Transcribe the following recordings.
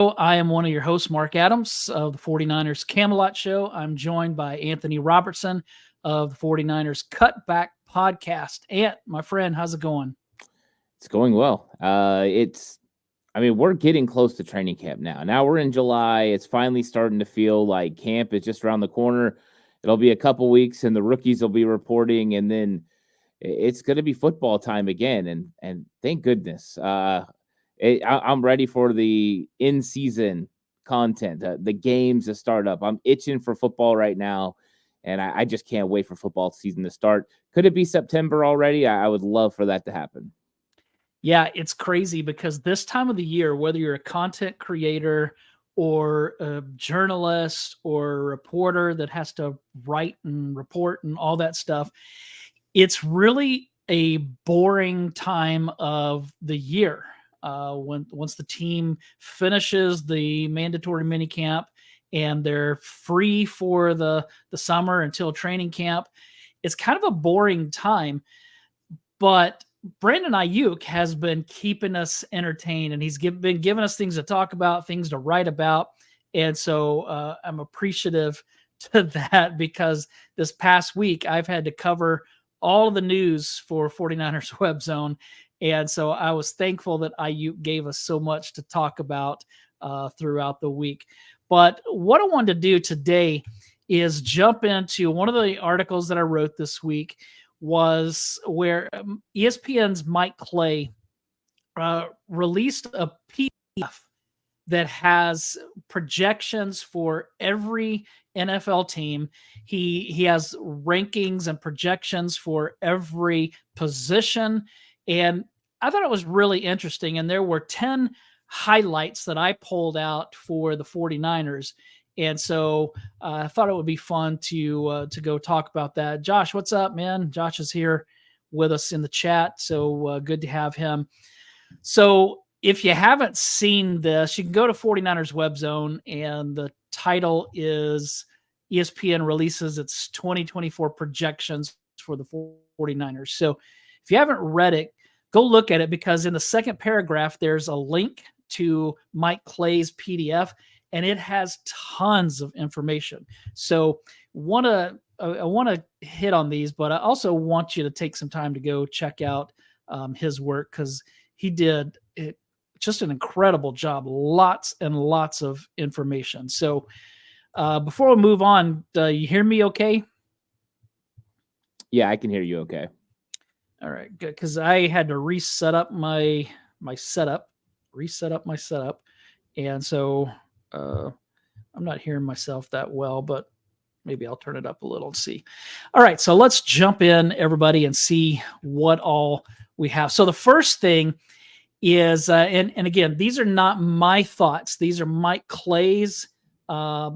I am one of your hosts, Marc Adams of the 49ers Camelot Show. I'm joined by Anthony Robertson of the 49ers Cutback podcast. Ant, my friend, how's it going? It's going well. We're getting close to training camp now. Now we're in July. It's finally starting to feel like camp is just around the corner. It'll be a couple weeks and the rookies will be reporting, and then it's going to be football time again. And thank goodness. I'm ready for the in-season content, the games to start up. I'm itching for football right now, and I just can't wait for football season to start. Could it be September already? I would love for that to happen. Yeah, it's crazy because this time of the year, whether you're a content creator or a journalist or a reporter that has to write and report and all that stuff, it's really a boring time of the year. Once the team finishes the mandatory minicamp and they're free for the summer until training camp, it's kind of a boring time. But Brandon Aiyuk has been keeping us entertained, and he's been giving us things to talk about, things to write about. And so I'm appreciative to that, because this past week I've had to cover all of the news for 49ers Web Zone. And so I was thankful that Aiyuk gave us so much to talk about throughout the week. But what I wanted to do today is jump into one of the articles that I wrote this week, was where ESPN's Mike Clay released a PDF that has projections for every NFL team. He has rankings and projections for every position. And I thought it was really interesting. And there were 10 highlights that I pulled out for the 49ers. And so I thought it would be fun to go talk about that. Josh, what's up, man? Josh is here with us in the chat. So good to have him. So if you haven't seen this, you can go to 49ers Web Zone, and the title is ESPN releases its 2024 projections for the 49ers. So if you haven't read it, go look at it, because in the second paragraph, there's a link to Mike Clay's PDF, and it has tons of information. So I want to hit on these, but I also want you to take some time to go check out his work, because he did just an incredible job. Lots and lots of information. So before we move on, you hear me okay? Yeah, I can hear you okay. All right, good, because I had to reset up my setup, and so I'm not hearing myself that well, but maybe I'll turn it up a little and see. All right, so let's jump in, everybody, and see what all we have. So the first thing is, and again, these are not my thoughts. These are Mike Clay's. I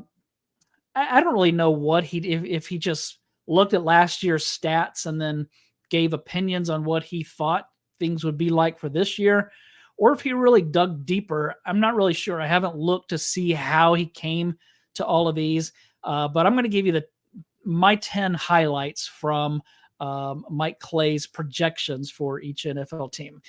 don't really know what if he just looked at last year's stats and then gave opinions on what he thought things would be like for this year, or if he really dug deeper. I'm not really sure. I haven't looked to see how he came to all of these, but I'm going to give you my 10 highlights from Mike Clay's projections for each NFL team.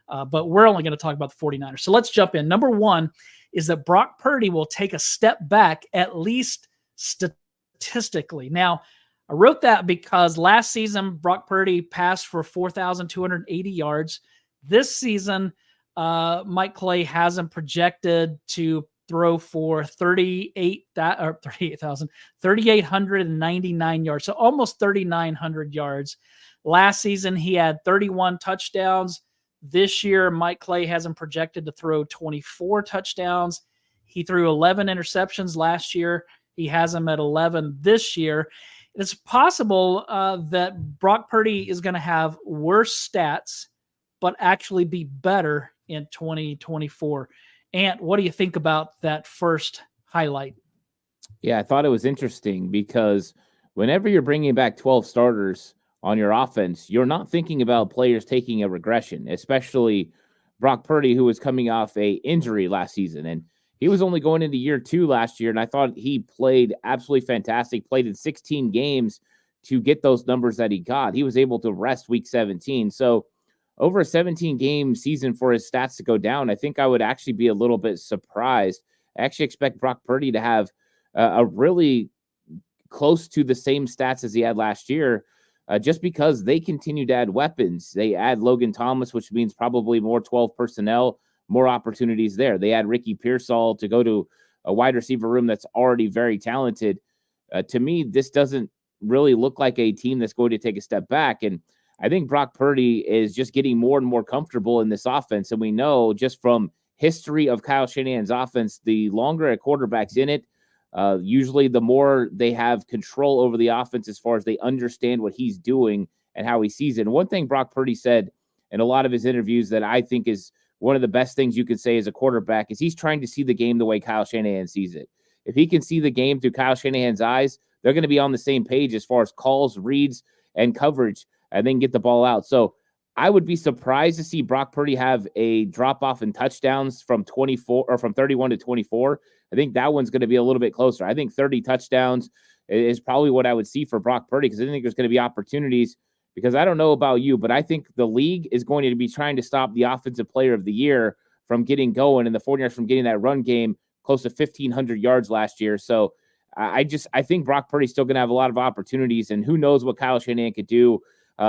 But we're only going to talk about the 49ers. So let's jump in. Number one is that Brock Purdy will take a step back, at least statistically. Now, I wrote that because last season, Brock Purdy passed for 4,280 yards. This season, Mike Clay has him projected to throw for 3,899 yards, so almost 3,900 yards. Last season, he had 31 touchdowns. This year, Mike Clay has him projected to throw 24 touchdowns. He threw 11 interceptions last year. He has him at 11 this year. It's possible that Brock Purdy is going to have worse stats, but actually be better in 2024. Ant, what do you think about that first highlight? Yeah, I thought it was interesting because whenever you're bringing back 12 starters on your offense, you're not thinking about players taking a regression, especially Brock Purdy, who was coming off a injury last season. And he was only going into year 2 last year, and I thought he played absolutely fantastic, played in 16 games to get those numbers that he got. He was able to rest week 17. So over a 17-game season for his stats to go down, I think I would actually be a little bit surprised. I actually expect Brock Purdy to have a really close to the same stats as he had last year, just because they continue to add weapons. They add Logan Thomas, which means probably more 12 personnel, more opportunities there. They add Ricky Pearsall to go to a wide receiver room that's already very talented. To me, this doesn't really look like a team that's going to take a step back. And I think Brock Purdy is just getting more and more comfortable in this offense. And we know just from history of Kyle Shanahan's offense, the longer a quarterback's in it, usually the more they have control over the offense as far as they understand what he's doing and how he sees it. And one thing Brock Purdy said in a lot of his interviews that I think is one of the best things you could say as a quarterback is he's trying to see the game the way Kyle Shanahan sees it. If he can see the game through Kyle Shanahan's eyes, they're going to be on the same page as far as calls, reads, and coverage, and then get the ball out. So I would be surprised to see Brock Purdy have a drop-off in touchdowns from 24 or from 31 to 24. I think that one's going to be a little bit closer. I think 30 touchdowns is probably what I would see for Brock Purdy, because I think there's going to be opportunities, because I don't know about you, but I think the league is going to be trying to stop the offensive player of the year from getting going and the 49ers from getting that run game close to 1,500 yards last year. So I think Brock Purdy's still going to have a lot of opportunities, and who knows what Kyle Shanahan could do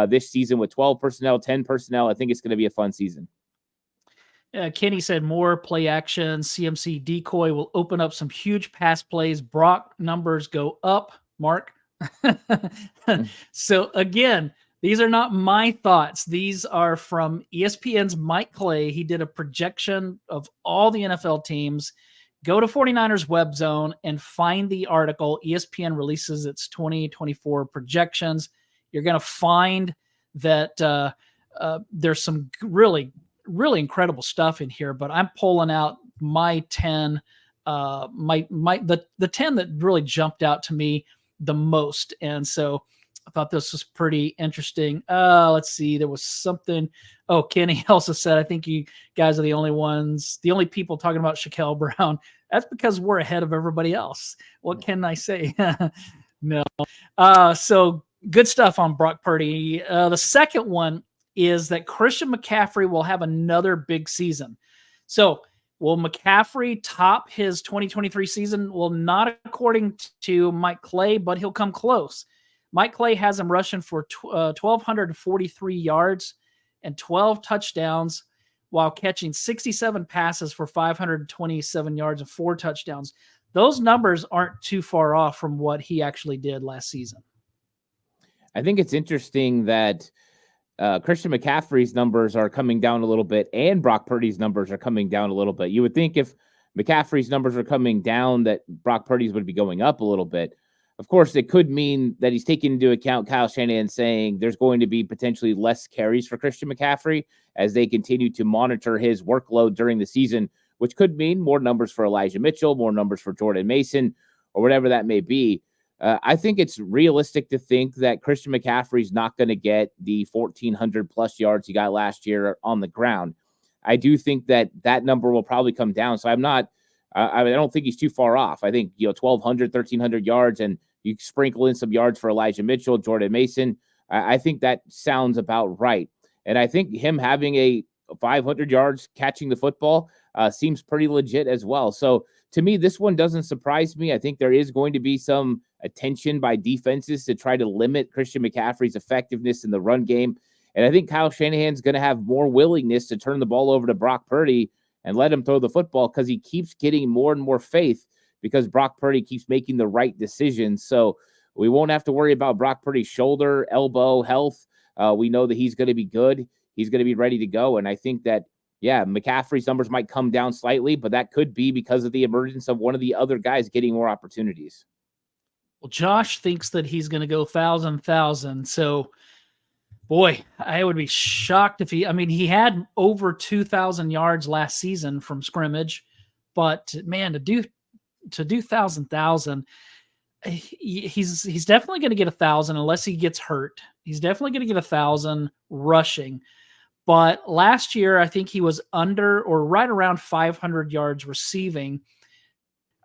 this season with 12 personnel, 10 personnel. I think it's going to be a fun season. Kenny said more play action. CMC decoy will open up some huge pass plays. Brock numbers go up, Marc. So again, these are not my thoughts. These are from ESPN's Mike Clay. He did a projection of all the NFL teams. Go to 49ers web zone and find the article. ESPN releases its 2024 projections. You're going to find that there's some really incredible stuff in here, but I'm pulling out my 10, the 10 that really jumped out to me the most. And so I thought this was pretty interesting. Let's see. There was something. Oh, Kenny also said, I think you guys are the only people talking about Shaquille Brown. That's because we're ahead of everybody else. What can I say? No. So good stuff on Brock Purdy. The second one is that Christian McCaffrey will have another big season. So will McCaffrey top his 2023 season? Well, not according to Mike Clay, but he'll come close. Mike Clay has him rushing for 1,243 yards and 12 touchdowns while catching 67 passes for 527 yards and 4 touchdowns. Those numbers aren't too far off from what he actually did last season. I think it's interesting that Christian McCaffrey's numbers are coming down a little bit and Brock Purdy's numbers are coming down a little bit. You would think if McCaffrey's numbers are coming down that Brock Purdy's would be going up a little bit. Of course, it could mean that he's taking into account Kyle Shanahan saying there's going to be potentially less carries for Christian McCaffrey as they continue to monitor his workload during the season, which could mean more numbers for Elijah Mitchell, more numbers for Jordan Mason, or whatever that may be. I think it's realistic to think that Christian McCaffrey's not going to get the 1,400 plus yards he got last year on the ground. I do think that number will probably come down. So I don't think he's too far off. I think, 1,200, 1,300 yards, and you sprinkle in some yards for Elijah Mitchell, Jordan Mason. I think that sounds about right. And I think him having a 500 yards catching the football seems pretty legit as well. So to me, this one doesn't surprise me. I think there is going to be some attention by defenses to try to limit Christian McCaffrey's effectiveness in the run game. And I think Kyle Shanahan's going to have more willingness to turn the ball over to Brock Purdy and let him throw the football because he keeps getting more and more faith because Brock Purdy keeps making the right decisions. So we won't have to worry about Brock Purdy's shoulder, elbow health. We know that he's going to be good. He's going to be ready to go. And I think that, McCaffrey's numbers might come down slightly, but that could be because of the emergence of one of the other guys getting more opportunities. Well, Josh thinks that he's going to go 1,000. So, boy, I would be shocked if he had over 2,000 yards last season from scrimmage, but man, to do 1,000, he's definitely going to get 1,000 unless he gets hurt. He's definitely going to get 1,000 rushing. But last year, I think he was under or right around 500 yards receiving.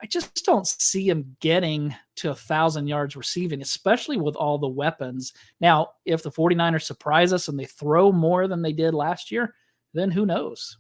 I just don't see him getting to 1,000 yards receiving, especially with all the weapons. Now, if the 49ers surprise us and they throw more than they did last year, then who knows?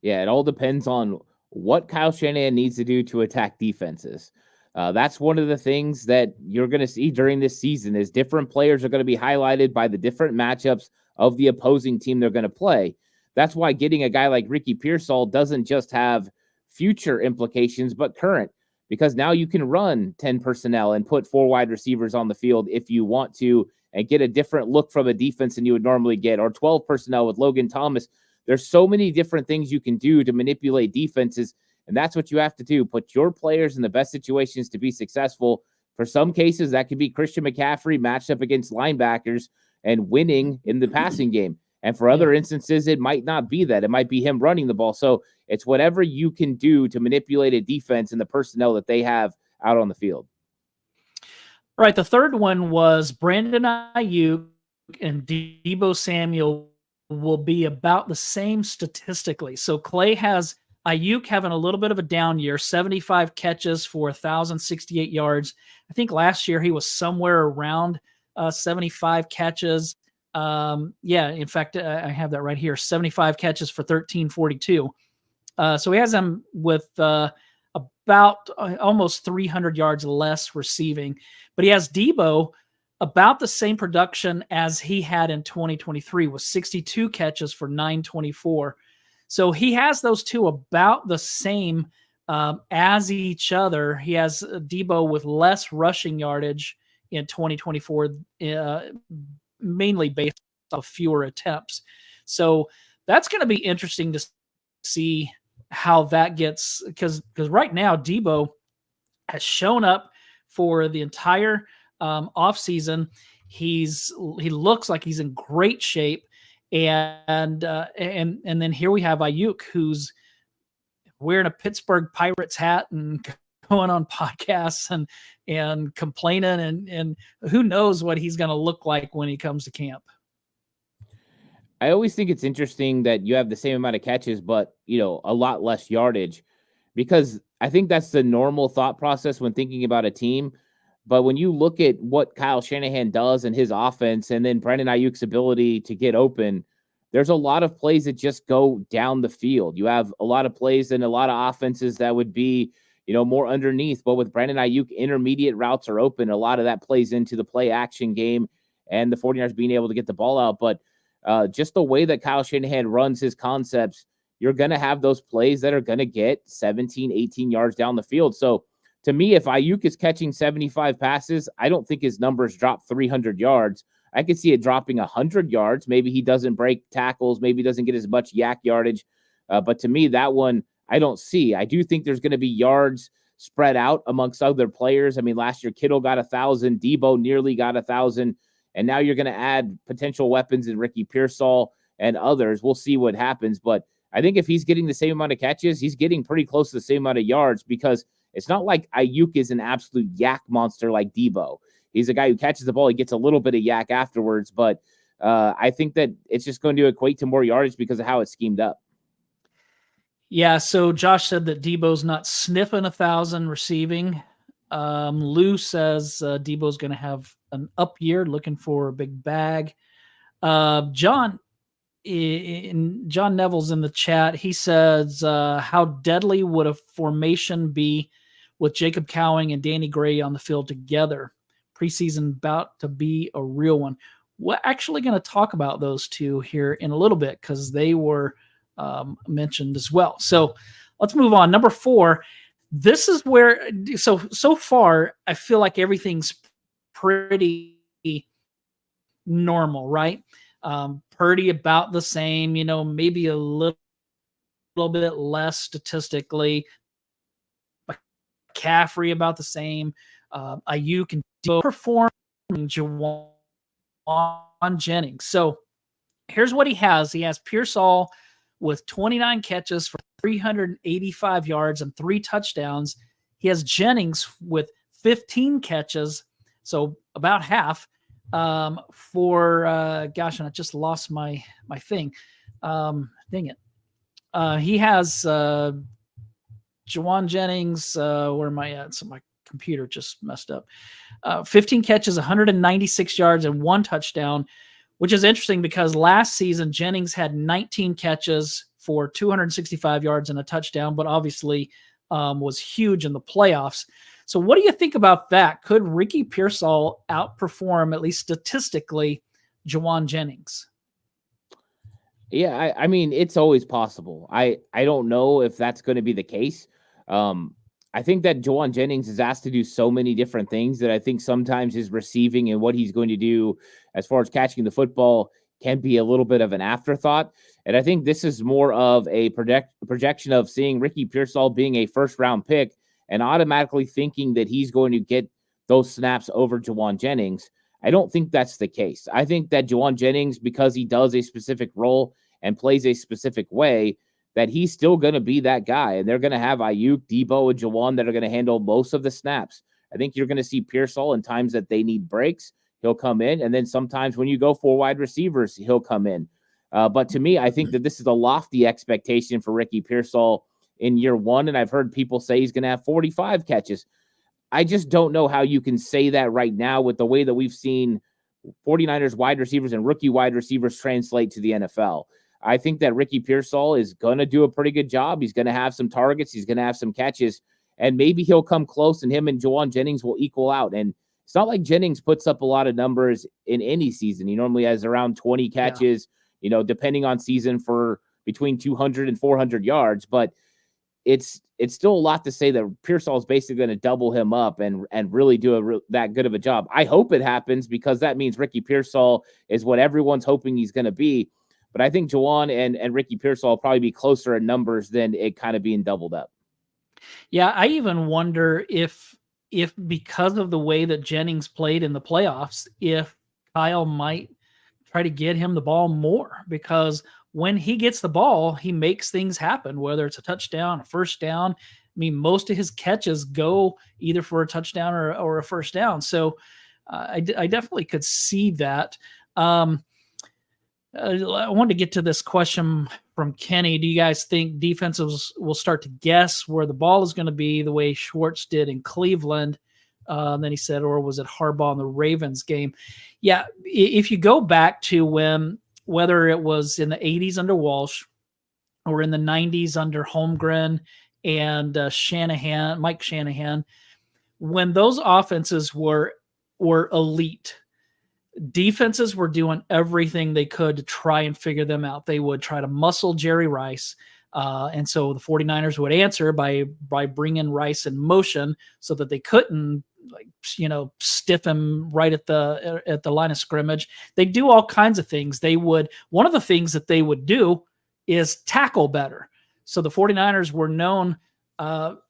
Yeah, it all depends on what Kyle Shanahan needs to do to attack defenses. That's one of the things that you're going to see during this season is different players are going to be highlighted by the different matchups of the opposing team they're going to play. That's why getting a guy like Ricky Pearsall doesn't just have future implications, but current, because now you can run 10 personnel and put 4 wide receivers on the field if you want to and get a different look from a defense than you would normally get, or 12 personnel with Logan Thomas. There's so many different things you can do to manipulate defenses, and that's what you have to do. Put your players in the best situations to be successful. For some cases, that could be Christian McCaffrey matched up against linebackers and winning in the passing game. And for other instances, it might not be that. It might be him running the ball. So it's whatever you can do to manipulate a defense and the personnel that they have out on the field. All right, the third one was Brandon Aiyuk and Deebo Samuel will be about the same statistically. So Clay has Aiyuk having a little bit of a down year, 75 catches for 1,068 yards. I think last year he was somewhere around 75 catches. In fact, I have that right here, 75 catches for 1,342. So he has them with about almost 300 yards less receiving. But he has Deebo about the same production as he had in 2023 with 62 catches for 924. So he has those two about the same as each other. He has Deebo with less rushing yardage in 2024, mainly based off fewer attempts. So that's going to be interesting to see how that gets, because right now Deebo has shown up for the entire offseason. He looks like he's in great shape, and then here we have Aiyuk, who's wearing a Pittsburgh Pirates hat and going on podcasts and complaining, and who knows what he's going to look like when he comes to camp. I always think it's interesting that you have the same amount of catches, but a lot less yardage, because I think that's the normal thought process when thinking about a team. But when you look at what Kyle Shanahan does in his offense and then Brandon Aiyuk's ability to get open, there's a lot of plays that just go down the field. You have a lot of plays and a lot of offenses that would be, more underneath. But with Brandon Aiyuk, intermediate routes are open. A lot of that plays into the play action game and the 49ers being able to get the ball out. But just the way that Kyle Shanahan runs his concepts, you're going to have those plays that are going to get 17, 18 yards down the field. So to me, if Aiyuk is catching 75 passes, I don't think his numbers drop 300 yards. I could see it dropping 100 yards. Maybe he doesn't break tackles. Maybe he doesn't get as much yak yardage. But to me, that one, I don't see. I do think there's going to be yards spread out amongst other players. I mean, last year, Kittle got 1,000. Deebo nearly got 1,000. And now you're going to add potential weapons in Ricky Pearsall and others. We'll see what happens. But I think if he's getting the same amount of catches, he's getting pretty close to the same amount of yards, because it's not like Aiyuk is an absolute yak monster like Deebo. He's a guy who catches the ball. He gets a little bit of yak afterwards. But I think that it's just going to equate to more yardage because of how it's schemed up. Yeah, so Josh said that Deebo's not sniffing 1,000 receiving. Lou says Deebo's going to have an up year, looking for a big bag. John Neville's in the chat. He says, how deadly would a formation be with Jacob Cowing and Danny Gray on the field together? Preseason about to be a real one. We're actually going to talk about those two here in a little bit because they were mentioned as well. So let's move on. Number 4. This is where, so far, I feel like everything's pretty normal, right? Purdy about the same, maybe a little bit less statistically. McCaffrey about the same. Aiyuk and Deebo performing. Jawan Jennings. So here's what he has. He has Pearsall with 29 catches for 385 yards and 3 touchdowns. He has Jennings with 15 catches, so about half, for and I just lost my thing. Dang it. He has Juwan Jennings, where am I at? So my computer just messed up. 15 catches, 196 yards, and 1 touchdown, which is interesting because last season Jennings had 19 catches for 265 yards and a touchdown, but obviously was huge in the playoffs. So what do you think about that? Could Ricky Pearsall outperform, at least statistically, Juwan Jennings? Yeah, I mean, it's always possible. I don't know if that's going to be the case. I think that Juwan Jennings is asked to do so many different things that I think sometimes his receiving and what he's going to do as far as catching the football can be a little bit of an afterthought. And I think this is more of a projection of seeing Ricky Pearsall being a first-round pick and automatically thinking that he's going to get those snaps over Juwan Jennings. I don't think that's the case. I think that Juwan Jennings, because he does a specific role and plays a specific way, that he's still going to be that guy. And they're going to have Aiyuk, Debo, and Juwan that are going to handle most of the snaps. I think you're going to see Pearsall in times that they need breaks. He'll come in. And then sometimes when you go for wide receivers, he'll come in. But to me, I think that this is a lofty expectation for Ricky Pearsall in year one. And I've heard people say he's going to have 45 catches. I just don't know how you can say that right now with the way that we've seen 49ers wide receivers and rookie wide receivers translate to the NFL. I think that Ricky Pearsall is going to do a pretty good job. He's going to have some targets. He's going to have some catches, and maybe he'll come close, and him and Juwan Jennings will equal out. And it's not like Jennings puts up a lot of numbers in any season. He normally has around 20 catches, depending on season, for between 200 and 400 yards. But it's still a lot to say that Pearsall is basically going to double him up and really do that good of a job. I hope it happens because that means Ricky Pearsall is what everyone's hoping he's going to be. But I think Juwan and Ricky Pearsall will probably be closer in numbers than it kind of being doubled up. Yeah, I even wonder if because of the way that Jennings played in the playoffs, if Kyle might try to get him the ball more, because when he gets the ball, he makes things happen, whether it's a touchdown, a first down. I mean, most of his catches go either for a touchdown or a first down. So I definitely could see that. I wanted to get to this question from Kenny. Do you guys think defenses will start to guess where the ball is going to be the way Schwartz did in Cleveland? Then he said, or was it Harbaugh in the Ravens game? Yeah, if you go back to whether it was in the 80s under Walsh or in the 90s under Holmgren and Mike Shanahan, when those offenses were elite, defenses were doing everything they could to try and figure them out. They would try to muscle Jerry Rice. And so the 49ers would answer by bringing Rice in motion so that they couldn't stiff him right at the line of scrimmage. They do all kinds of things. One of the things that they would do is tackle better. So the 49ers were known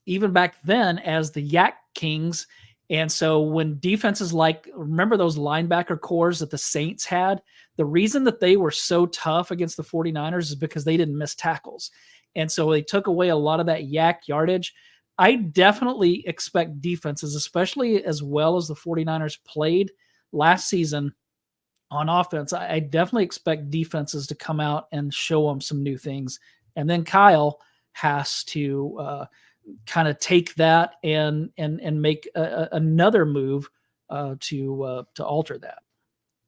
even back then as the Yak Kings. And so when defenses remember those linebacker cores that the Saints had, the reason that they were so tough against the 49ers is because they didn't miss tackles. And so they took away a lot of that yak yardage. I definitely expect defenses, especially as well as the 49ers played last season on offense, I definitely expect defenses to come out and show them some new things. And then Kyle has to kind of take that and make another move to alter that.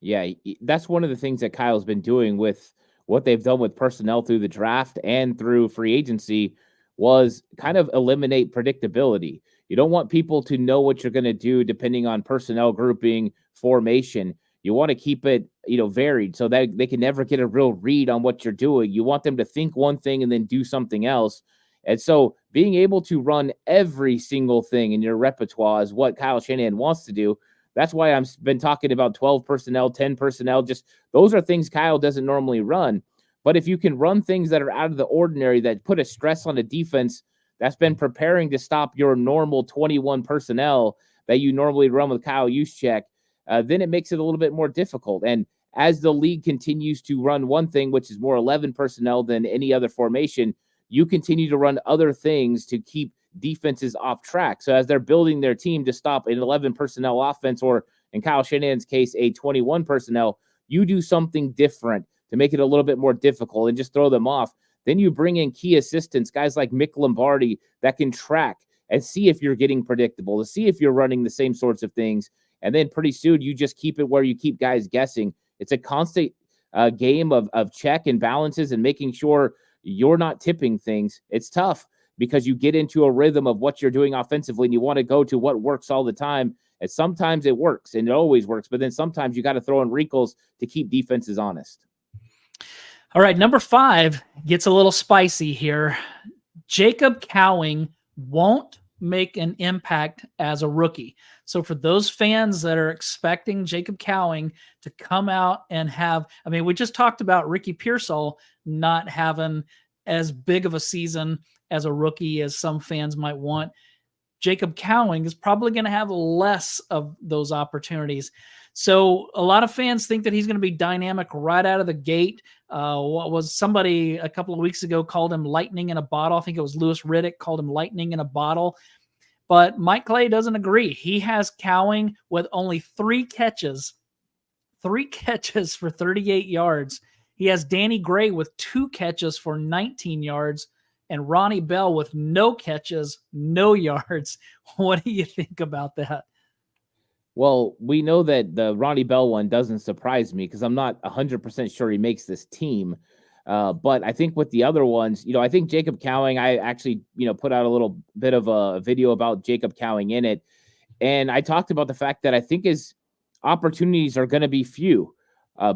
Yeah, that's one of the things that Kyle's been doing with what they've done with personnel through the draft and through free agency was kind of eliminate predictability. You don't want people to know what you're going to do depending on personnel grouping, formation. You want to keep it, varied so that they can never get a real read on what you're doing. You want them to think one thing and then do something else. And so being able to run every single thing in your repertoire is what Kyle Shanahan wants to do. That's why I've been talking about 12 personnel, 10 personnel. Just those are things Kyle doesn't normally run. But if you can run things that are out of the ordinary, that put a stress on a defense that's been preparing to stop your normal 21 personnel that you normally run with Kyle Juszczyk, then it makes it a little bit more difficult. And as the league continues to run one thing, which is more 11 personnel than any other formation, you continue to run other things to keep defenses off track. So as they're building their team to stop an 11 personnel offense, or in Kyle Shanahan's case, a 21 personnel, you do something different to make it a little bit more difficult and just throw them off. Then you bring in key assistants, guys like Mick Lombardi, that can track and see if you're getting predictable, to see if you're running the same sorts of things. And then pretty soon you just keep it where you keep guys guessing. It's a constant game of check and balances and making sure you're not tipping things. It's tough because you get into a rhythm of what you're doing offensively and you want to go to what works all the time. And sometimes it works and it always works, but then sometimes you got to throw in wrinkles to keep defenses honest. All right, number 5 gets a little spicy here. Jacob Cowing won't make an impact as a rookie. So for those fans that are expecting Jacob Cowing to come out and have, I mean, we just talked about Ricky Pearsall not having as big of a season as a rookie as some fans might want. Jacob Cowing is probably going to have less of those opportunities. So a lot of fans think that he's going to be dynamic right out of the gate. What was somebody a couple of weeks ago called him lightning in a bottle? I think it was Louis Riddick called him lightning in a bottle. But Mike Clay doesn't agree. He has Cowing with only 3 catches for 38 yards. He has Danny Gray with 2 catches for 19 yards and Ronnie Bell with no catches, no yards. What do you think about that? Well, we know that the Ronnie Bell one doesn't surprise me because I'm not 100% sure he makes this team. But I think with the other ones, I think Jacob Cowing, I actually, put out a little bit of a video about Jacob Cowing in it. And I talked about the fact that I think his opportunities are going to be few.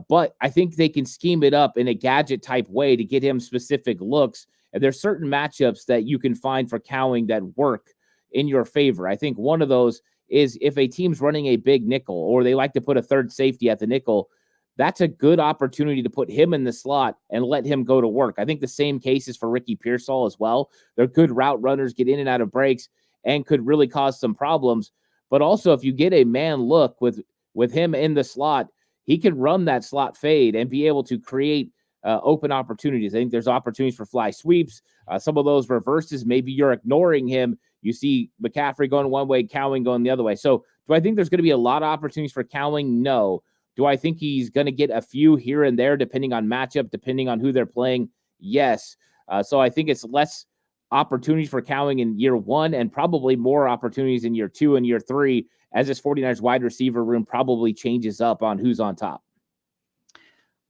But I think they can scheme it up in a gadget type way to get him specific looks. And there's certain matchups that you can find for Cowing that work in your favor. I think one of those is if a team's running a big nickel or they like to put a third safety at the nickel, that's a good opportunity to put him in the slot and let him go to work. I think the same case is for Ricky Pearsall as well. They're good route runners, get in and out of breaks, and could really cause some problems. But also, if you get a man look with him in the slot, he can run that slot fade and be able to create open opportunities. I think there's opportunities for fly sweeps. Some of those reverses, maybe you're ignoring him. You see McCaffrey going one way, Cowing going the other way. So do I think there's going to be a lot of opportunities for Cowing? No. Do I think he's going to get a few here and there depending on matchup, depending on who they're playing? Yes. So I think it's less opportunities for Cowing in year 1 and probably more opportunities in year 2 and year 3 as this 49ers wide receiver room probably changes up on who's on top.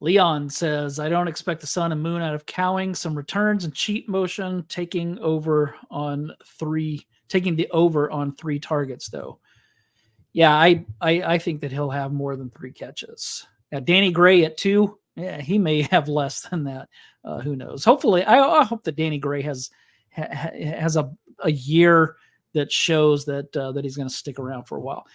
Leon says, I don't expect the sun and moon out of Cowing. Some returns and cheat motion taking the over on 3 targets, though. Yeah, I think that he'll have more than 3 catches. Danny Gray at 2, yeah, he may have less than that. Who knows? Hopefully, I hope that Danny Gray has a year that shows that he's going to stick around for a while.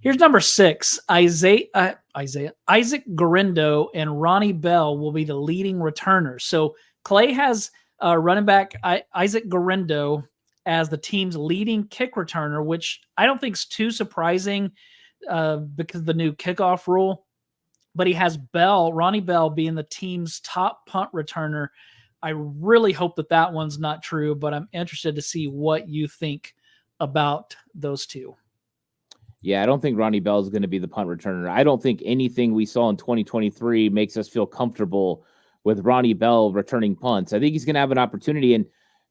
Here's number 6. Isaac Garindo and Ronnie Bell will be the leading returners. So Clay has running back Isaac Garindo as the team's leading kick returner, which I don't think is too surprising because of the new kickoff rule. But he has Ronnie Bell being the team's top punt returner. I really hope that one's not true, but I'm interested to see what you think about those two. Yeah, I don't think Ronnie Bell is going to be the punt returner. I don't think anything we saw in 2023 makes us feel comfortable with Ronnie Bell returning punts. I think he's going to have an opportunity, and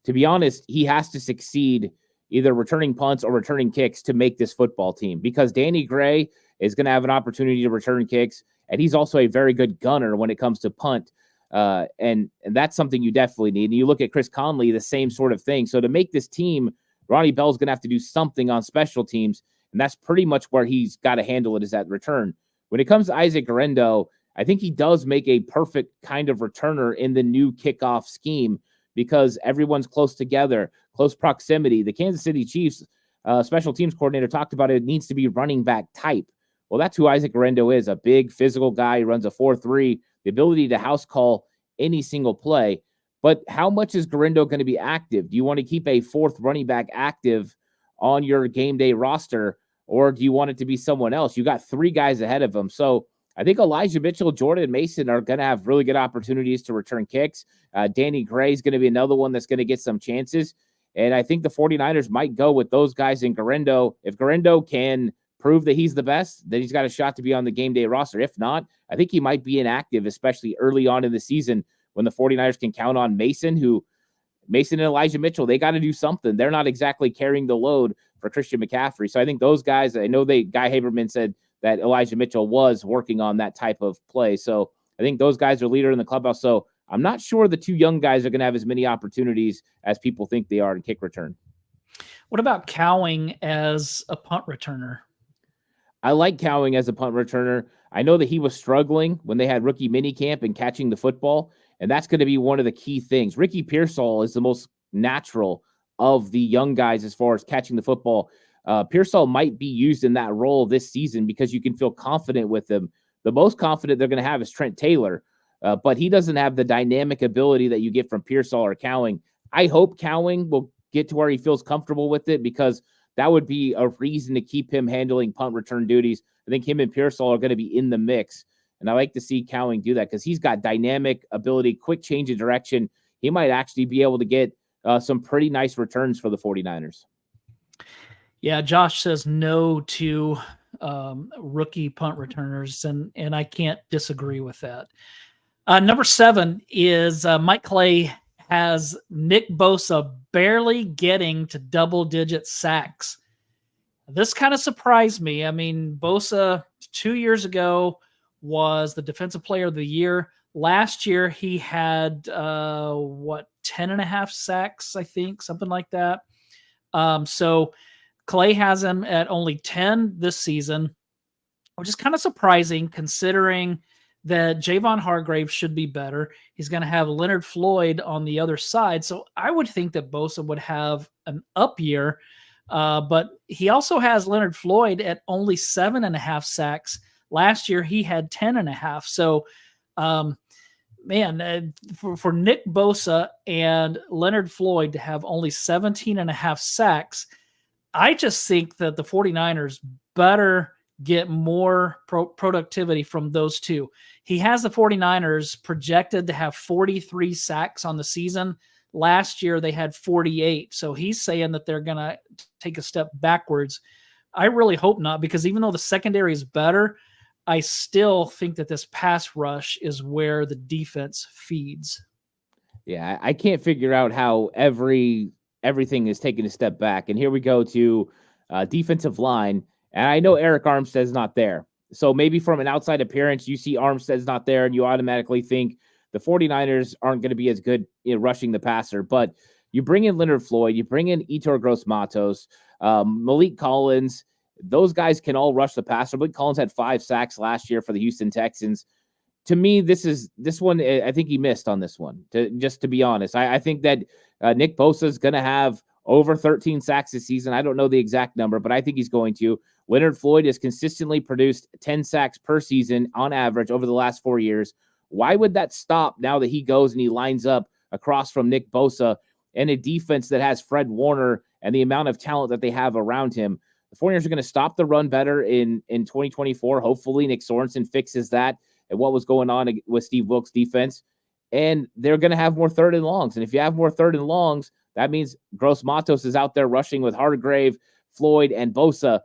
to be honest, he has to succeed either returning punts or returning kicks to make this football team, because Danny Gray is going to have an opportunity to return kicks, and he's also a very good gunner when it comes to punt, and that's something you definitely need. And you look at Chris Conley, the same sort of thing. So to make this team, Ronnie Bell's going to have to do something on special teams, and that's pretty much where he's got to handle it, is that return. When it comes to Isaac Garindo, I think he does make a perfect kind of returner in the new kickoff scheme because everyone's close together, close proximity. The Kansas City Chiefs special teams coordinator talked about it needs to be running back type. Well, that's who Isaac Garindo is, a big physical guy. He runs a 4.3, the ability to house call any single play. But how much is Garindo going to be active? Do you want to keep a 4th running back active on your game day roster, or do you want it to be someone else? You got 3 guys ahead of him. So I think Elijah Mitchell, Jordan Mason are going to have really good opportunities to return kicks. Danny Gray is going to be another one that's going to get some chances. And I think the 49ers might go with those guys in Garindo. If Garindo can prove that he's the best, then he's got a shot to be on the game day roster. If not, I think he might be inactive, especially early on in the season when the 49ers can count on Mason and Elijah Mitchell, they got to do something. They're not exactly carrying the load for Christian McCaffrey. So I think those guys, I know Guy Haberman said that Elijah Mitchell was working on that type of play. So I think those guys are leader in the clubhouse. So I'm not sure the two young guys are going to have as many opportunities as people think they are in kick return. What about Cowing as a punt returner? I like Cowing as a punt returner. I know that he was struggling when they had rookie minicamp and catching the football, and that's going to be one of the key things. Ricky Pearsall is the most natural of the young guys as far as catching the football. Pearsall might be used in that role this season because you can feel confident with him. The most confident they're going to have is Trent Taylor, but he doesn't have the dynamic ability that you get from Pearsall or Cowing. I hope Cowing will get to where he feels comfortable with it, because that would be a reason to keep him handling punt return duties. I think him and Pearsall are going to be in the mix, and I like to see Cowing do that because he's got dynamic ability, quick change of direction. He might actually be able to get some pretty nice returns for the 49ers. Yeah, Josh says no to rookie punt returners, and I can't disagree with that. Number 7 is Mike Clay has Nick Bosa barely getting to double-digit sacks. This kind of surprised me. I mean, Bosa 2 years ago was the Defensive Player of the Year. Last year, he had, 10.5 sacks, I think, something like that. So Clay has him at only 10 this season, which is kind of surprising considering that Javon Hargrave should be better. He's going to have Leonard Floyd on the other side. So I would think that Bosa would have an up year, but he also has Leonard Floyd at only 7.5 sacks. Last year, he had 10.5. So, for Nick Bosa and Leonard Floyd to have only 17.5 sacks, I just think that the 49ers better get more productivity from those two. He has the 49ers projected to have 43 sacks on the season. Last year, they had 48. So he's saying that they're going to take a step backwards. I really hope not, because even though the secondary is better, I still think that this pass rush is where the defense feeds. Yeah, I can't figure out how everything is taking a step back. And here we go to defensive line. And I know Eric Armstead's not there. So maybe from an outside appearance, you see Armstead's not there and you automatically think the 49ers aren't going to be as good rushing the passer. But you bring in Leonard Floyd, you bring in Yetur Gross-Matos, Malik Collins. Those guys can all rush the passer. Malik Collins had 5 sacks last year for the Houston Texans. To me, this one, I think he missed on this one, to be honest. I think that Nick Bosa is going to have over 13 sacks this season. I don't know the exact number, but I think he's going to. Leonard Floyd has consistently produced 10 sacks per season on average over the last 4 years. Why would that stop now that he goes and he lines up across from Nick Bosa and a defense that has Fred Warner and the amount of talent that they have around him? The 49ers are going to stop the run better in 2024. Hopefully Nick Sorensen fixes that and what was going on with Steve Wilkes' defense. And they're going to have more 3rd and longs. And if you have more 3rd and longs, that means Gross-Matos is out there rushing with Hargrave, Floyd, and Bosa.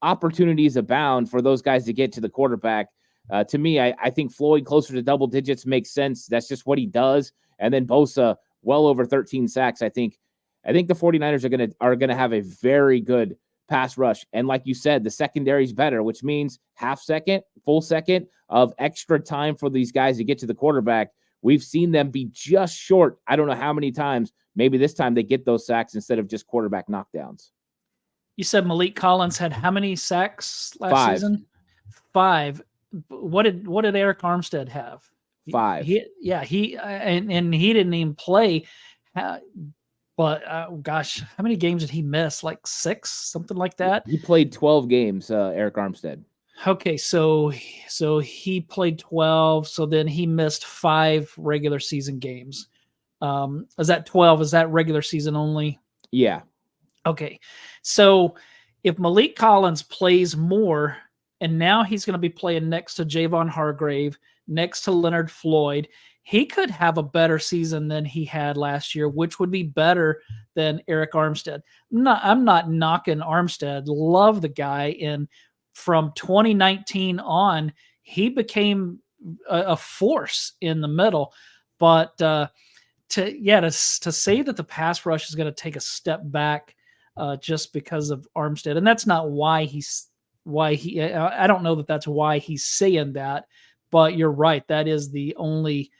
Opportunities abound for those guys to get to the quarterback. To me, I think Floyd closer to double digits makes sense. That's just what he does. And then Bosa, well over 13 sacks. I think the 49ers are gonna have a very good pass rush. And like you said, the secondary is better, which means half second, full second of extra time for these guys to get to the quarterback. We've seen them be just short. I don't know how many times. Maybe this time they get those sacks instead of just quarterback knockdowns. You said Malik Collins had how many sacks last season? 5. What did Eric Armstead have? 5. He didn't even play. But gosh, how many games did he miss? Like 6, something like that. He played 12 games. Eric Armstead. Okay, so he played 12. So then he missed 5 regular season games. Is that 12? Is that regular season only? Yeah. Okay, so if Malik Collins plays more, and now he's going to be playing next to Javon Hargrave, next to Leonard Floyd, he could have a better season than he had last year, which would be better than Eric Armstead. I'm not knocking Armstead. Love the guy. And from 2019 on, he became a force in the middle. But to say that the pass rush is going to take a step back just because of Armstead, and that's not why I don't know that that's why he's saying that, but you're right. That is the only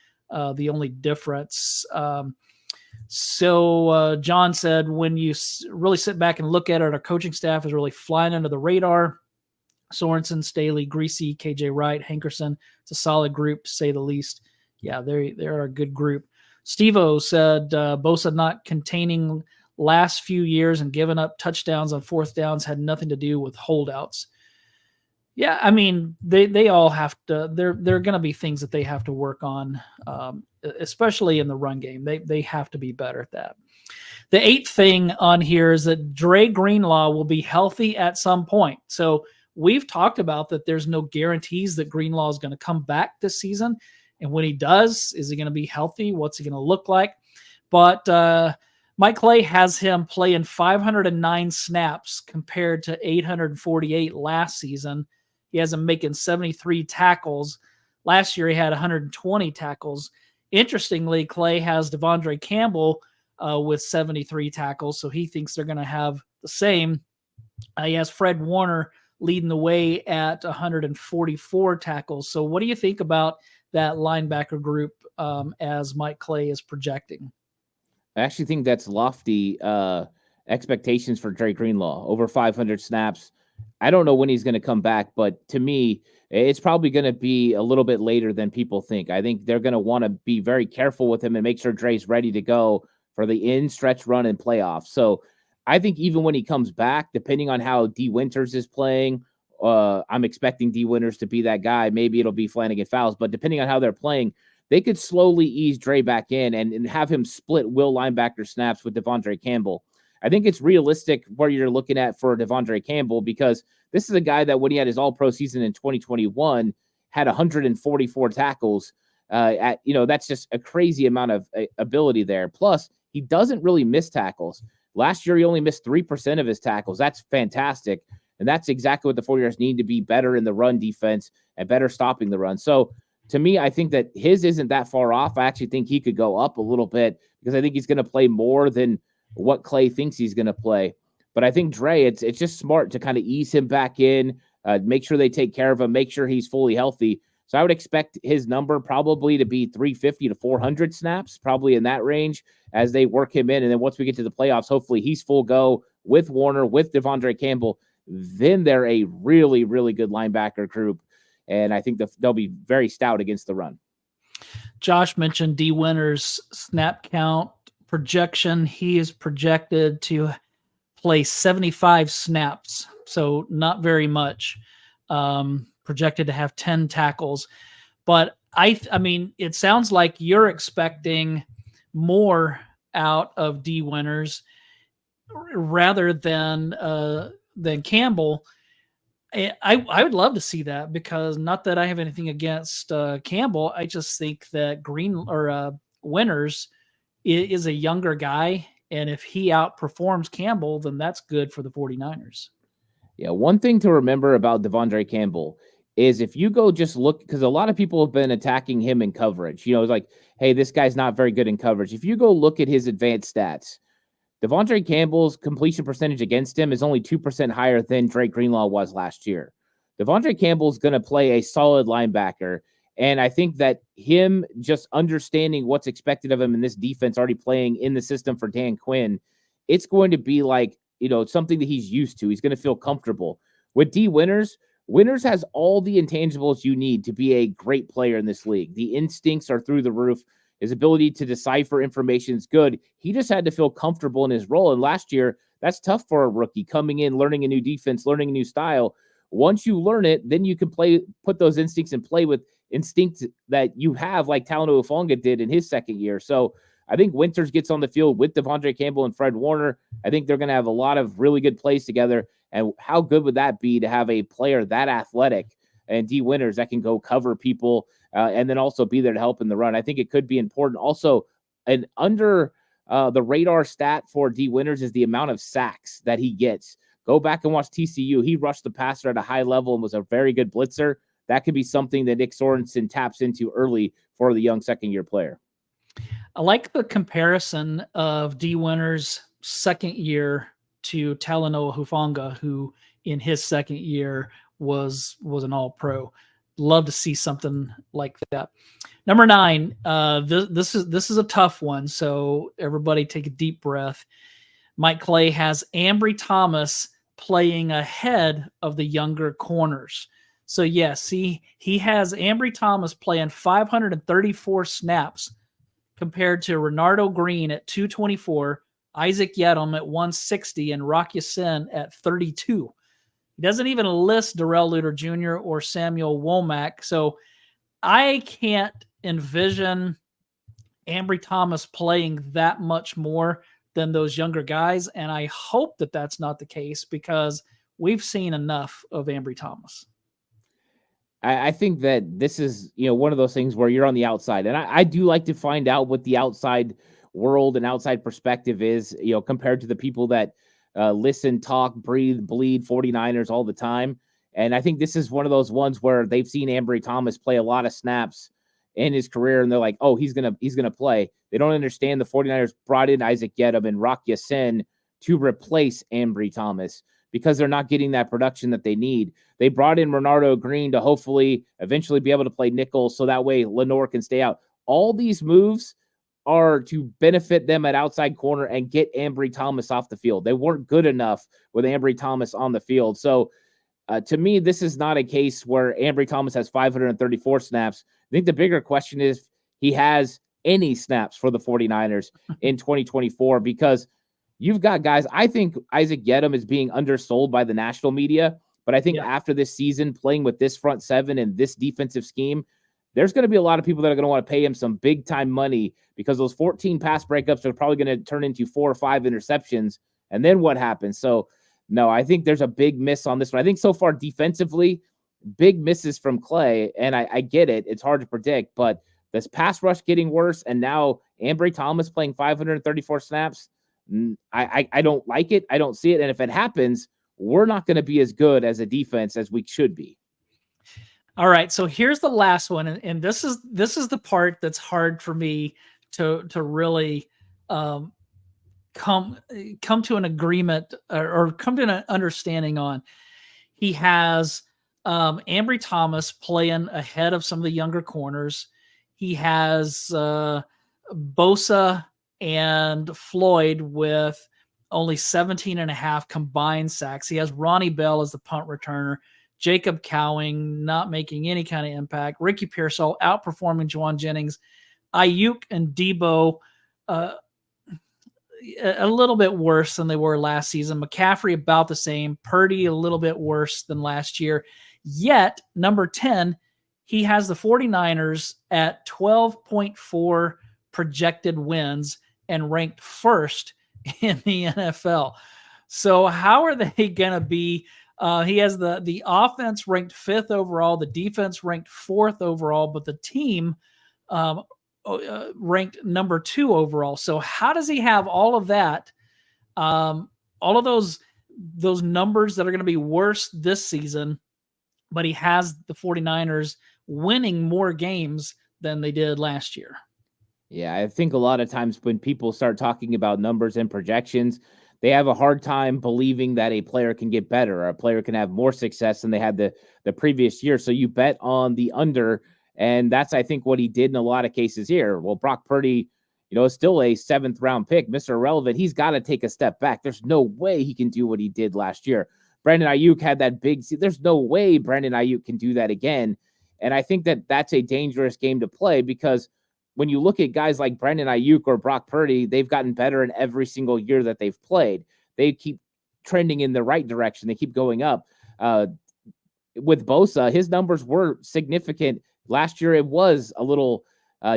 difference. So John said, when you really sit back and look at it, our coaching staff is really flying under the radar. Sorensen, Staley, Greasy, KJ Wright, Hankerson. It's a solid group, to say the least. Yeah, they're a good group. Steve-O said, Bosa not containing last few years and giving up touchdowns on fourth downs had nothing to do with holdouts. Yeah, I mean, they all have to. There are going to be things that they have to work on, especially in the run game. They have to be better at that. The 8th thing on here is that Dre Greenlaw will be healthy at some point. So we've talked about that there's no guarantees that Greenlaw is going to come back this season. And when he does, is he going to be healthy? What's he going to look like? But Mike Clay has him playing 509 snaps compared to 848 last season. He has him making 73 tackles. Last year, he had 120 tackles. Interestingly, Clay has Devondre Campbell with 73 tackles, so he thinks they're going to have the same. He has Fred Warner leading the way at 144 tackles. So what do you think about that linebacker group as Mike Clay is projecting? I actually think that's lofty expectations for Dre Greenlaw, over 500 snaps. I don't know when he's going to come back, but to me, it's probably going to be a little bit later than people think. I think they're going to want to be very careful with him and make sure Dre's ready to go for the in-stretch run and playoffs. So I think even when he comes back, depending on how D. Winters is playing, I'm expecting D. Winters to be that guy. Maybe it'll be Flanagan Fowles, but depending on how they're playing, they could slowly ease Dre back in and have him split will linebacker snaps with Devondre Campbell. I think it's realistic where you're looking at for Devondre Campbell, because this is a guy that when he had his all-pro season in 2021 had 144 tackles. That's just a crazy amount of ability there. Plus, he doesn't really miss tackles. Last year, he only missed 3% of his tackles. That's fantastic. And that's exactly what the 49ers need to be better in the run defense and better stopping the run. So to me, I think that his isn't that far off. I actually think he could go up a little bit because I think he's going to play more than what Clay thinks he's going to play. But I think Dre, it's just smart to kind of ease him back in, make sure they take care of him, make sure he's fully healthy. So I would expect his number probably to be 350 to 400 snaps, probably in that range as they work him in. And then once we get to the playoffs, hopefully he's full go with Warner, with Devondre Campbell. Then they're a really, really good linebacker group. And I think they'll be very stout against the run. Josh mentioned D. Winters' snap count projection. He is projected to play 75 snaps, so not very much. Projected to have 10 tackles. But I mean, it sounds like you're expecting more out of D. Winters rather than Campbell. I would love to see that, because not that I have anything against Campbell. I just think that Winters is a younger guy, and if he outperforms Campbell, then that's good for the 49ers. Yeah, one thing to remember about Devondre Campbell is if you go just look, because a lot of people have been attacking him in coverage. It's like, hey, this guy's not very good in coverage. If you go look at his advanced stats, Devondre Campbell's completion percentage against him is only 2% higher than Dre Greenlaw was last year. Devondre Campbell's going to play a solid linebacker, and I think that him just understanding what's expected of him in this defense, already playing in the system for Dan Quinn, it's going to be like, something that he's used to. He's going to feel comfortable. With D. Winters has all the intangibles you need to be a great player in this league. The instincts are through the roof. His ability to decipher information is good. He just had to feel comfortable in his role. And last year, that's tough for a rookie coming in, learning a new defense, learning a new style. Once you learn it, then you can put those instincts and play with instincts that you have, like Talanoa Hufanga did in his second year. So I think Winters gets on the field with Devondre Campbell and Fred Warner. I think they're going to have a lot of really good plays together. And how good would that be to have a player that athletic and D. Winters that can go cover people and then also be there to help in the run? I think it could be important. Also, an under the radar stat for D. Winters is the amount of sacks that he gets. Go back and watch TCU. He rushed the passer at a high level and was a very good blitzer. That could be something that Nick Sorensen taps into early for the young second-year player. I like the comparison of D. Winter's second year to Talanoa Hufanga, who in his second year was an All-Pro. Love to see something like that. Number 9, this is a tough one, so everybody take a deep breath. Mike Clay has Ambry Thomas playing ahead of the younger corners. So yes, he has Ambry Thomas playing 534 snaps compared to Renardo Green at 224, Isaac Yedem at 160, and Rock Ya-Sin at 32. He doesn't even list Darrell Luter Jr. or Samuel Womack. So I can't envision Ambry Thomas playing that much more than those younger guys. And I hope that that's not the case, because we've seen enough of Ambry Thomas. I think that this is, one of those things where you're on the outside. And I do like to find out what the outside world and outside perspective is, compared to the people that listen, talk, breathe, bleed 49ers all the time. And I think this is one of those ones where they've seen Ambry Thomas play a lot of snaps in his career, and they're like, oh, he's gonna play. They don't understand the 49ers brought in Isaac Yedem and Rock Ya-Sin to replace Ambry Thomas because they're not getting that production that they need. They brought in Renardo Green to hopefully eventually be able to play nickel, so that way Lenore can stay out. All these moves are to benefit them at outside corner and get Ambry Thomas off the field. They weren't good enough with Ambry Thomas on the field. So to me, this is not a case where Ambry Thomas has 534 snaps. I think the bigger question is if he has any snaps for the 49ers in 2024, because you've got guys. I think Isaac Yedem is being undersold by the national media, but I think after this season, playing with this front seven and this defensive scheme, there's going to be a lot of people that are going to want to pay him some big time money, because those 14 pass breakups are probably going to turn into 4 or 5 interceptions. And then what happens? So no, I think there's a big miss on this one. I think so far defensively, big misses from Clay. And I get it. It's hard to predict, but this pass rush getting worse. And now Ambry Thomas playing 534 snaps. I don't like it. I don't see it. And if it happens, we're not going to be as good as a defense as we should be. All right, so here's the last one, and this is the part that's hard for me to really come to an agreement or come to an understanding on. He has Ambry Thomas playing ahead of some of the younger corners. He has Bosa and Floyd with only 17.5 combined sacks. He has Ronnie Bell as the punt returner. Jacob Cowing not making any kind of impact. Ricky Pearsall outperforming Juwan Jennings. Aiyuk and Debo a little bit worse than they were last season. McCaffrey about the same. Purdy a little bit worse than last year. Yet, number 10, he has the 49ers at 12.4 projected wins and ranked first in the NFL. So how are they going to be? He has the offense ranked 5th overall, the defense ranked 4th overall, but the team ranked number 2 overall. So how does he have all of that? All of those numbers that are going to be worse this season, but he has the 49ers winning more games than they did last year. Yeah, I think a lot of times when people start talking about numbers and projections, they have a hard time believing that a player can get better or a player can have more success than they had the previous year. So you bet on the under, and that's, I think, what he did in a lot of cases here. Well, Brock Purdy, is still a 7th round pick, Mr. Irrelevant. He's got to take a step back. There's no way he can do what he did last year. Brandon Aiyuk had that big, there's no way Brandon Aiyuk can do that again. And I think that that's a dangerous game to play, because when you look at guys like Brandon Aiyuk or Brock Purdy, they've gotten better in every single year that they've played. They keep trending in the right direction. They keep going up. With Bosa, his numbers were significant. Last year, it was a little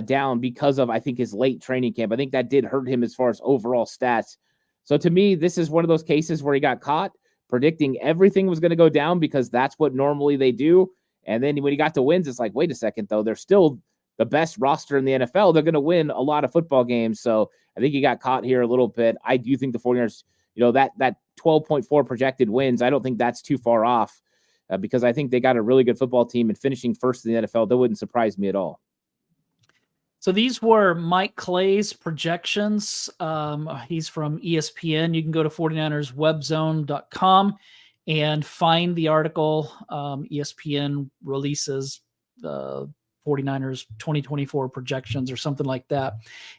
down because of, I think, his late training camp. I think that did hurt him as far as overall stats. So to me, this is one of those cases where he got caught predicting everything was going to go down, because that's what normally they do. And then when he got to wins, it's like, wait a second, though, they're still the best roster in the NFL. They're going to win a lot of football games. So I think he got caught here a little bit. I do think the 49ers, that 12.4 projected wins, I don't think that's too far off, because I think they got a really good football team, and finishing first in the NFL, that wouldn't surprise me at all. So these were Mike Clay's projections. He's from ESPN. You can go to 49erswebzone.com and find the article. ESPN releases the 49ers 2024 projections or something like that.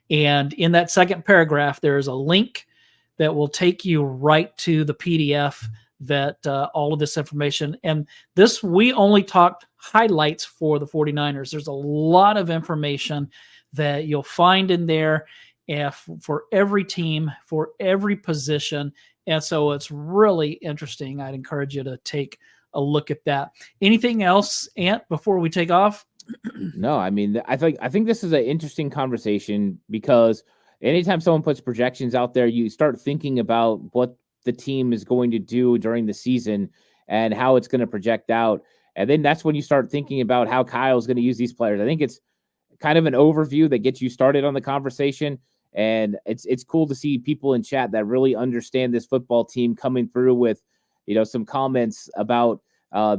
And in that second paragraph, there's a link that will take you right to the PDF that all of this information. And this, we only talked highlights for the 49ers. There's a lot of information that you'll find in there for every team, for every position. And so it's really interesting. I'd encourage you to take a look at that. Anything else, Ant, before we take off? No, I mean, I think this is an interesting conversation because anytime someone puts projections out there, you start thinking about what the team is going to do during the season and how it's going to project out. And then that's when you start thinking about how Kyle's going to use these players. I think it's kind of an overview that gets you started on the conversation. And it's cool to see people in chat that really understand this football team coming through with, some comments about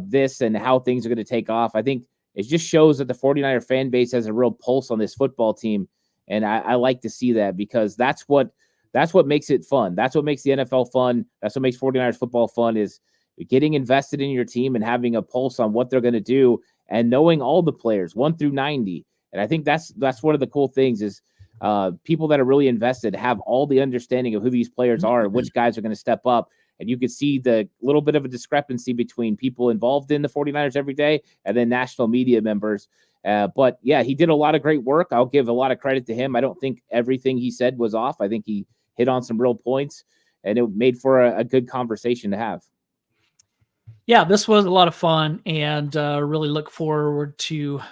this and how things are going to take off. I think it just shows that the 49er fan base has a real pulse on this football team. And I like to see that because that's what makes it fun. That's what makes the NFL fun. That's what makes 49ers football fun, is getting invested in your team and having a pulse on what they're going to do and knowing all the players 1 through 90. And I think that's one of the cool things is people that are really invested have all the understanding of who these players are and which guys are going to step up. And you can see the little bit of a discrepancy between people involved in the 49ers every day and then national media members. But yeah, he did a lot of great work. I'll give a lot of credit to him. I don't think everything he said was off. I think he hit on some real points, and it made for a good conversation to have. Yeah, this was a lot of fun, and really look forward to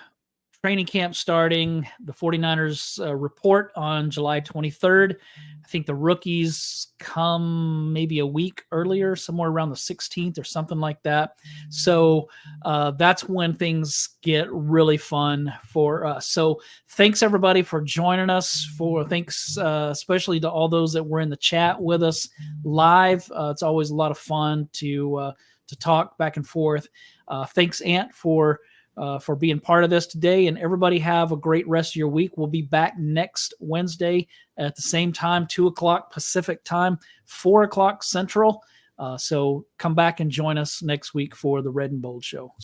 training camp starting. The 49ers report on July 23rd. I think the rookies come maybe a week earlier, somewhere around the 16th or something like that. So that's when things get really fun for us. So thanks everybody for joining us. Thanks especially to all those that were in the chat with us live. It's always a lot of fun to talk back and forth. Thanks, Ant, for being part of this today, and everybody have a great rest of your week. We'll be back next Wednesday at the same time, 2:00 Pacific time, 4:00 Central. So come back and join us next week for the Red and Bold Show.